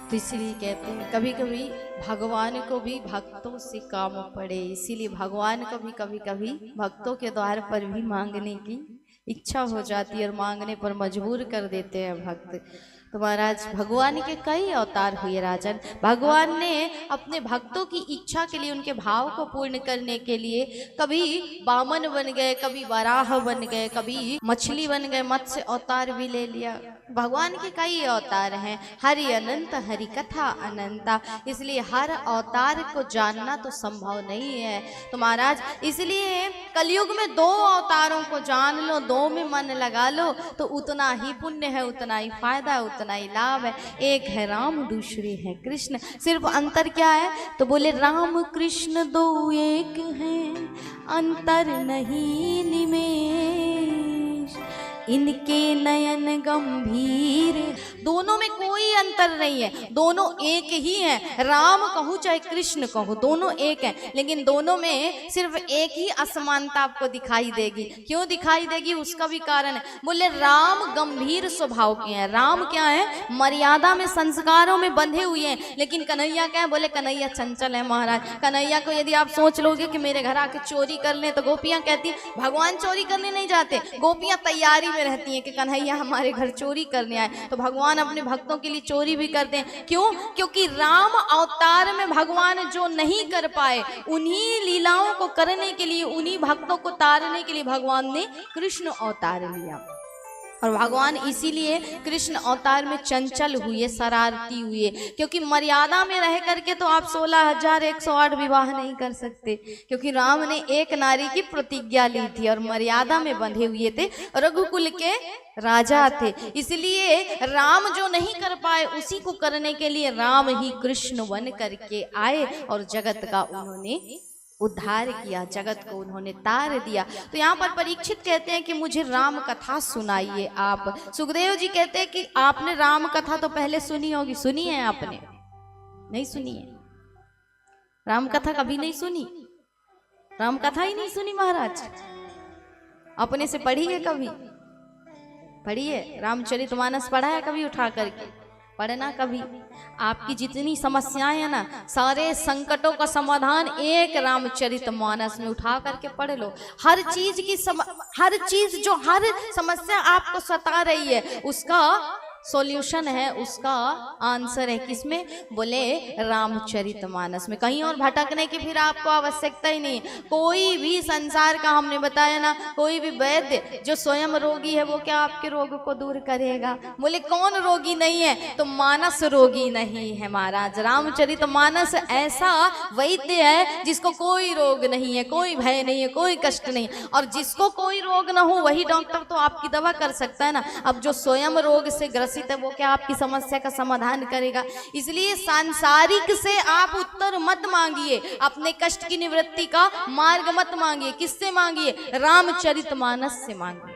तो इसीलिए कहते हैं कभी कभी भगवान को भी भक्तों से काम पड़े, इसीलिए भगवान को भी कभी कभी भक्तों के द्वार पर भी मांगने की इच्छा हो जाती है और मांगने पर मजबूर कर देते हैं भक्त। तो महाराज भगवान के कई अवतार हुए राजन। भगवान ने अपने भक्तों की इच्छा के लिए, उनके भाव को पूर्ण करने के लिए कभी वामन बन गए, कभी वराह बन गए, कभी मछली बन गए, मत्स्य अवतार भी ले लिया। भगवान के कई अवतार हैं, हरि अनंत हरि कथा अनंता, इसलिए हर अवतार को जानना तो संभव नहीं है। तो महाराज इसलिए कलयुग में 2 अवतारों को जान लो, 2 में मन लगा लो तो उतना ही पुण्य है, उतना ही फायदा है, उतना ही लाभ है। एक है राम, दूसरे है कृष्ण। सिर्फ अंतर क्या है तो बोले राम कृष्ण 2 एक हैं, अंतर नहीं निमेष, इनके नयन गंभीर। दोनों में कोई अंतर नहीं है, दोनों एक ही हैं। राम कहूँ चाहे कृष्ण कहूँ, दोनों एक हैं, लेकिन दोनों में सिर्फ एक ही असमानता आपको दिखाई देगी। क्यों दिखाई देगी उसका भी कारण है। बोले राम गंभीर स्वभाव के हैं। राम क्या है, मर्यादा में, संस्कारों में बंधे हुए हैं, लेकिन कन्हैया क्या है, बोले कन्हैया चंचल है महाराज। कन्हैया को यदि आप सोच लोगे कि मेरे घर आके चोरी कर ले, तो गोपियां कहती भगवान चोरी करने नहीं जाते, गोपियां तैयारी में रहती हैं कि कन्हैया हमारे घर चोरी करने आए। तो भगवान अपने भक्तों के लिए चोरी भी करते हैं। क्यों? क्योंकि राम अवतार में भगवान जो नहीं कर पाए, उन्हीं लीलाओं को करने के लिए, उन्हीं भक्तों को तारने के लिए भगवान ने कृष्ण अवतार लिया। और भगवान इसीलिए कृष्ण अवतार में चंचल हुए, शरारती हुए, क्योंकि मर्यादा में रह करके तो आप 16,108 विवाह नहीं कर सकते, क्योंकि राम ने एक नारी की प्रतिज्ञा ली थी और मर्यादा में बंधे हुए थे, रघुकुल के राजा थे। इसलिए राम जो नहीं कर पाए उसी को करने के लिए राम ही कृष्ण बन करके आए और जगत का उन्होंने उद्धार किया, जगत को उन्होंने तार दिया। तो यहाँ पर परीक्षित कहते हैं कि मुझे राम कथा सुनाइए आप। सुखदेव जी कहते हैं कि आपने राम कथा तो पहले सुनी होगी, सुनी है आपने? नहीं सुनी है? राम कथा कभी नहीं सुनी? राम कथा ही नहीं सुनी महाराज? अपने से पढ़ी है कभी? पढ़ी है? रामचरितमानस पढ़ा है कभी उठा करके? पढ़ना कभी? आपकी जितनी समस्याएं हैं ना, सारे संकटों का समाधान एक रामचरितमानस में उठा करके पढ़ लो। हर चीज की हर चीज जो हर समस्या आपको सता रही है उसका सॉल्यूशन है, उसका आंसर है किसमें? बोले रामचरितमानस में। कहीं और भटकने की फिर आपको आवश्यकता ही नहीं। कोई भी संसार का, हमने बताया ना, कोई भी वैद्य जो स्वयं रोगी है वो क्या आपके रोग को दूर करेगा? बोले कौन रोगी नहीं है? तो मानस रोगी नहीं है महाराज। रामचरितमानस ऐसा वैद्य है जिसको कोई रोग नहीं है, कोई भय नहीं है, कोई कष्ट नहीं। और जिसको कोई रोग ना हो वही डॉक्टर तो आपकी दवा कर सकता है ना। अब जो स्वयं रोग से ग्रसित है वो क्या आपकी समस्या का समाधान करेगा? इसलिए सांसारिक से आप उत्तर मत मांगिए, अपने कष्ट की निवृत्ति का मार्ग मत मांगिए। किससे मांगिए? रामचरितमानस से मांगिए।